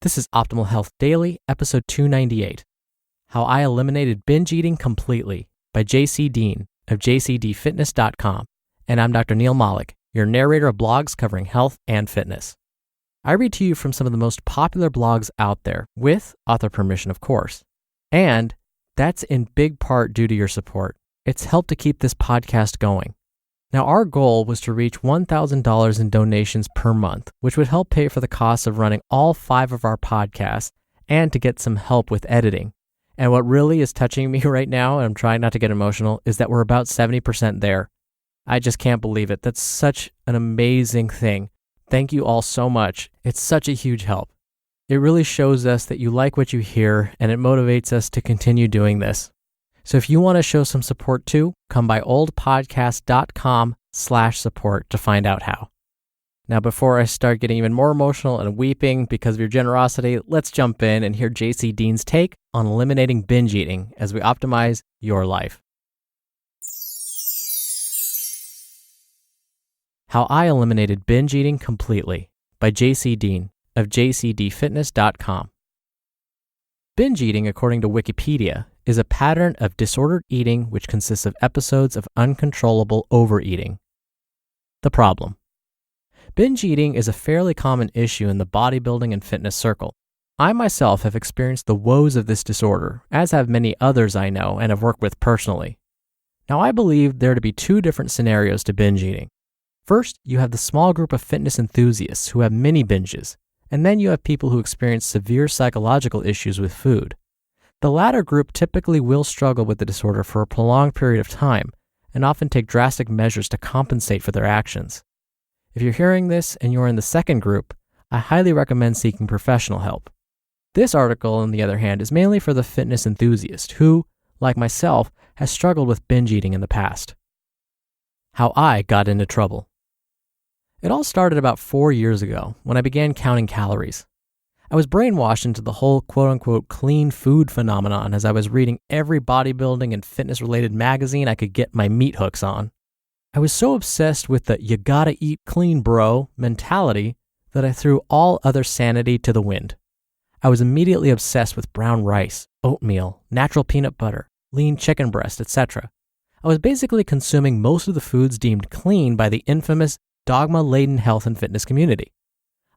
This is Optimal Health Daily, episode 298, How I Eliminated Binge Eating Completely by Deen of JCD and I'm Dr. Neil Malik, your narrator of blogs covering health and fitness. I read to you from some of the most popular blogs out there, with author permission, of course. And that's in big part due to your support. It's helped to keep this podcast going. Now, our goal was to reach $1,000 in donations per month, which would help pay for the costs of running all 5 of our podcasts and to get some help with editing. And what really is touching me right now, and I'm trying not to get emotional, is that we're about 70% there. I just can't believe it. That's such an amazing thing. Thank you all so much. It's such a huge help. It really shows us that you like what you hear, and it motivates us to continue doing this. So if you want to show some support too, come by oldpodcast.com/support to find out how. Now, before I start getting even more emotional and weeping because of your generosity, let's jump in and hear JC Dean's take on eliminating binge eating as we optimize your life. How I Eliminated Binge Eating Completely by JC Dean of JCDFitness.com. Binge eating, according to Wikipedia, is a pattern of disordered eating which consists of episodes of uncontrollable overeating. The problem. Binge eating is a fairly common issue in the bodybuilding and fitness circle. I myself have experienced the woes of this disorder, as have many others I know and have worked with personally. Now, I believe there to be 2 different scenarios to binge eating. First, you have the small group of fitness enthusiasts who have mini binges, and then you have people who experience severe psychological issues with food. The latter group typically will struggle with the disorder for a prolonged period of time and often take drastic measures to compensate for their actions. If you're hearing this and you're in the second group, I highly recommend seeking professional help. This article, on the other hand, is mainly for the fitness enthusiast who, like myself, has struggled with binge eating in the past. How I got into trouble. It all started about 4 years ago when I began counting calories. I was brainwashed into the whole quote-unquote clean food phenomenon as I was reading every bodybuilding and fitness-related magazine I could get my meat hooks on. I was so obsessed with the "you gotta eat clean, bro" mentality that I threw all other sanity to the wind. I was immediately obsessed with brown rice, oatmeal, natural peanut butter, lean chicken breast, etc. I was basically consuming most of the foods deemed clean by the infamous dogma-laden health and fitness community.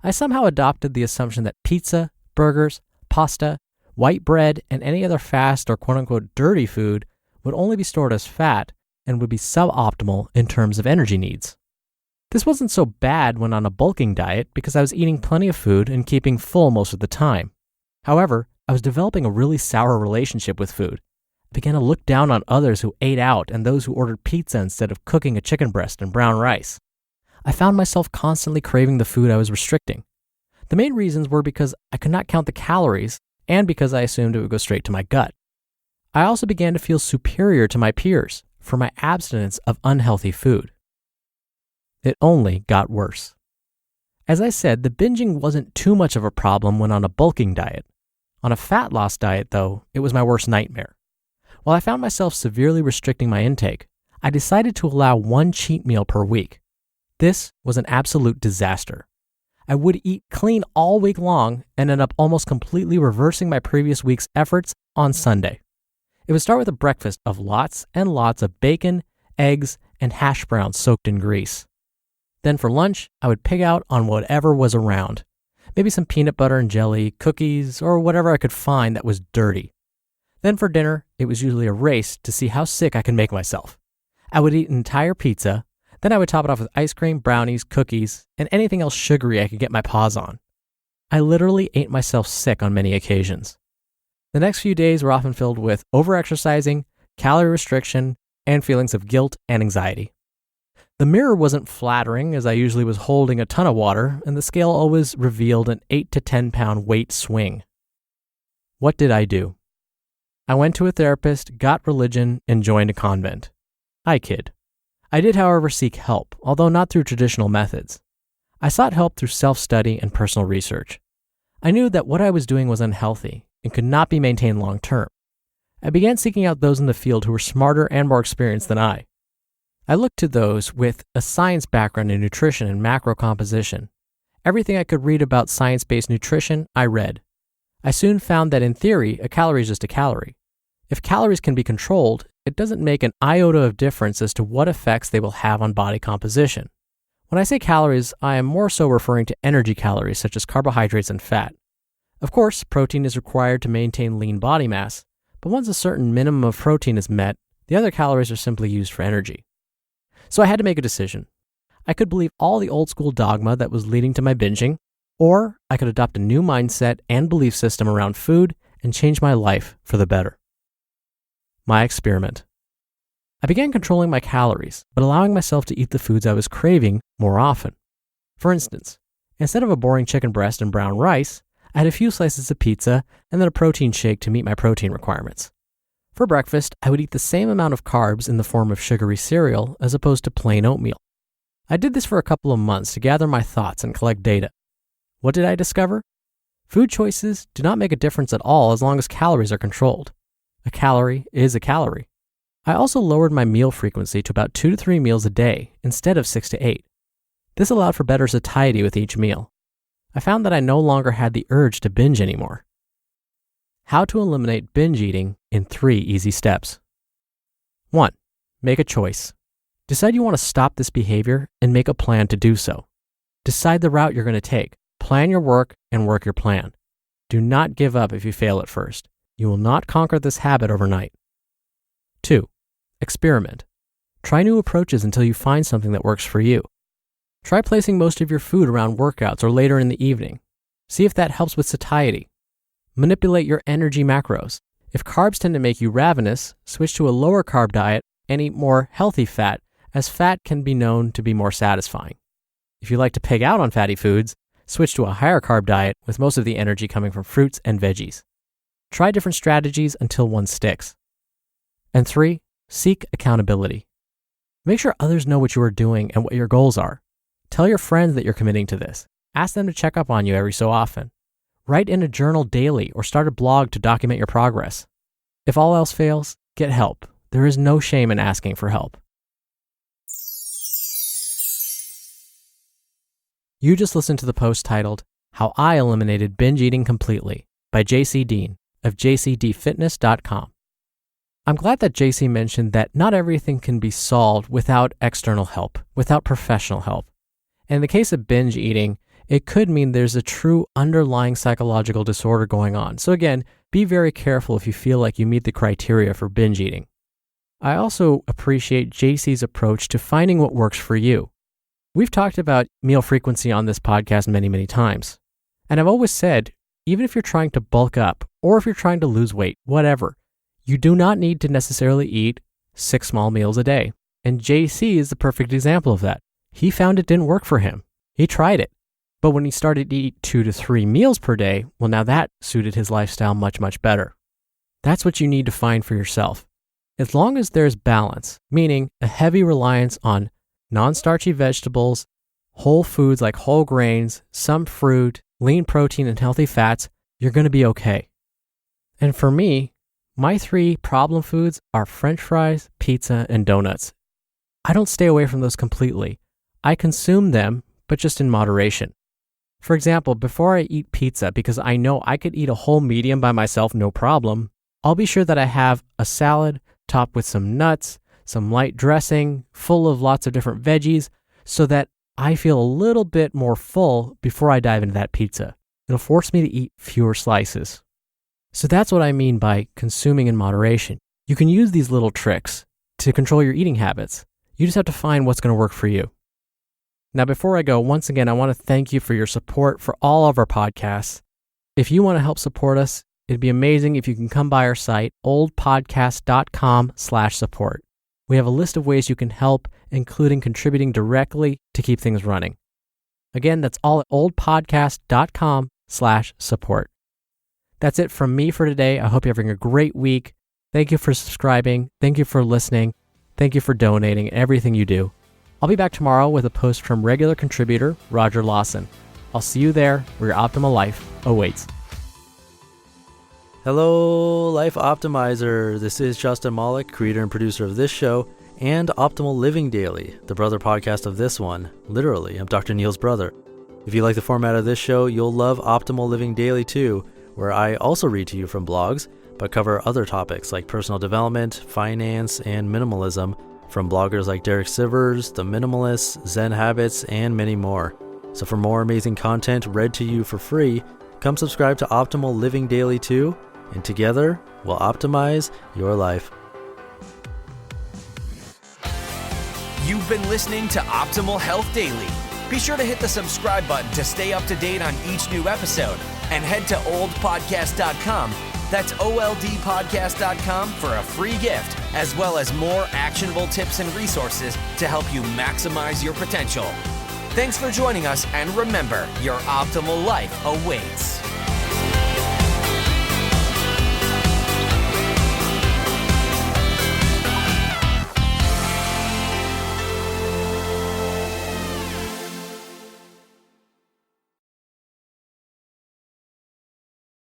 I somehow adopted the assumption that pizza, burgers, pasta, white bread, and any other fast or quote-unquote dirty food would only be stored as fat and would be suboptimal in terms of energy needs. This wasn't so bad when on a bulking diet because I was eating plenty of food and keeping full most of the time. However, I was developing a really sour relationship with food. I began to look down on others who ate out and those who ordered pizza instead of cooking a chicken breast and brown rice. I found myself constantly craving the food I was restricting. The main reasons were because I could not count the calories and because I assumed it would go straight to my gut. I also began to feel superior to my peers for my abstinence of unhealthy food. It only got worse. As I said, the binging wasn't too much of a problem when on a bulking diet. On a fat loss diet, though, it was my worst nightmare. While I found myself severely restricting my intake, I decided to allow 1 cheat meal per week. This was an absolute disaster. I would eat clean all week long and end up almost completely reversing my previous week's efforts on Sunday. It would start with a breakfast of lots and lots of bacon, eggs, and hash browns soaked in grease. Then for lunch, I would pig out on whatever was around. Maybe some peanut butter and jelly, cookies, or whatever I could find that was dirty. Then for dinner, it was usually a race to see how sick I could make myself. I would eat an entire pizza. Then I would top it off with ice cream, brownies, cookies, and anything else sugary I could get my paws on. I literally ate myself sick on many occasions. The next few days were often filled with overexercising, calorie restriction, and feelings of guilt and anxiety. The mirror wasn't flattering as I usually was holding a ton of water, and the scale always revealed an 8 to 10 pound weight swing. What did I do? I went to a therapist, got religion, and joined a convent. I kid. I did, however, seek help, although not through traditional methods. I sought help through self-study and personal research. I knew that what I was doing was unhealthy and could not be maintained long-term. I began seeking out those in the field who were smarter and more experienced than I. I looked to those with a science background in nutrition and macro composition, Everything I could read about science-based nutrition, I read. I soon found that in theory, a calorie is just a calorie. If calories can be controlled, it doesn't make an iota of difference as to what effects they will have on body composition. When I say calories, I am more so referring to energy calories such as carbohydrates and fat. Of course, protein is required to maintain lean body mass, but once a certain minimum of protein is met, the other calories are simply used for energy. So I had to make a decision. I could believe all the old school dogma that was leading to my binging, or I could adopt a new mindset and belief system around food and change my life for the better. My experiment. I began controlling my calories, but allowing myself to eat the foods I was craving more often. For instance, instead of a boring chicken breast and brown rice, I had a few slices of pizza and then a protein shake to meet my protein requirements. For breakfast, I would eat the same amount of carbs in the form of sugary cereal as opposed to plain oatmeal. I did this for a couple of months to gather my thoughts and collect data. What did I discover? Food choices do not make a difference at all as long as calories are controlled. A calorie is a calorie. I also lowered my meal frequency to about 2 to 3 meals a day instead of 6 to 8. This allowed for better satiety with each meal. I found that I no longer had the urge to binge anymore. How to eliminate binge eating in 3 easy steps. 1. Make a choice. Decide you want to stop this behavior and make a plan to do so. Decide the route you're going to take. Plan your work and work your plan. Do not give up if you fail at first. You will not conquer this habit overnight. 2. Experiment. Try new approaches until you find something that works for you. Try placing most of your food around workouts or later in the evening. See if that helps with satiety. Manipulate your energy macros. If carbs tend to make you ravenous, switch to a lower carb diet and eat more healthy fat, as fat can be known to be more satisfying. If you like to pig out on fatty foods, switch to a higher carb diet with most of the energy coming from fruits and veggies. Try different strategies until one sticks. And 3, seek accountability. Make sure others know what you are doing and what your goals are. Tell your friends that you're committing to this. Ask them to check up on you every so often. Write in a journal daily or start a blog to document your progress. If all else fails, get help. There is no shame in asking for help. You just listened to the post titled, How I Eliminated Binge Eating Completely by JC Deen of JCDFitness.com. I'm glad that JC mentioned that not everything can be solved without external help, without professional help. And in the case of binge eating, it could mean there's a true underlying psychological disorder going on. So again, be very careful if you feel like you meet the criteria for binge eating. I also appreciate JC's approach to finding what works for you. We've talked about meal frequency on this podcast many, many times. And I've always said, even if you're trying to bulk up or if you're trying to lose weight, whatever, you do not need to necessarily eat 6 small meals a day. And JC is the perfect example of that. He found it didn't work for him. He tried it. But when he started to eat 2 to 3 meals per day, well, now that suited his lifestyle much, much better. That's what you need to find for yourself. As long as there's balance, meaning a heavy reliance on non-starchy vegetables, whole foods like whole grains, some fruit, lean protein, and healthy fats, you're going to be okay. And for me, my 3 problem foods are French fries, pizza, and donuts. I don't stay away from those completely. I consume them, but just in moderation. For example, before I eat pizza, because I know I could eat a whole medium by myself, no problem, I'll be sure that I have a salad topped with some nuts, some light dressing, full of lots of different veggies, so that I feel a little bit more full before I dive into that pizza. It'll force me to eat fewer slices. So that's what I mean by consuming in moderation. You can use these little tricks to control your eating habits. You just have to find what's going to work for you. Now, before I go, once again, I want to thank you for your support for all of our podcasts. If you want to help support us, it'd be amazing if you can come by our site, oldpodcast.com/support. We have a list of ways you can help, including contributing directly to keep things running. Again, that's all at oldpodcast.com/support. That's it from me for today. I hope you're having a great week. Thank you for subscribing. Thank you for listening. Thank you for donating everything you do. I'll be back tomorrow with a post from regular contributor Roger Lawson. I'll see you there where your optimal life awaits. Hello, Life Optimizer. This is Justin Malik, creator and producer of this show and Optimal Living Daily, the brother podcast of this one. Literally, I'm Dr. Neil's brother. If you like the format of this show, you'll love Optimal Living Daily too, where I also read to you from blogs, but cover other topics like personal development, finance, and minimalism from bloggers like Derek Sivers, The Minimalists, Zen Habits, and many more. So for more amazing content read to you for free, come subscribe to Optimal Living Daily too, and together we'll optimize your life. You've been listening to Optimal Health Daily. Be sure to hit the subscribe button to stay up to date on each new episode, and head to oldpodcast.com. That's oldpodcast.com for a free gift, as well as more actionable tips and resources to help you maximize your potential. Thanks for joining us, and remember, your optimal life awaits.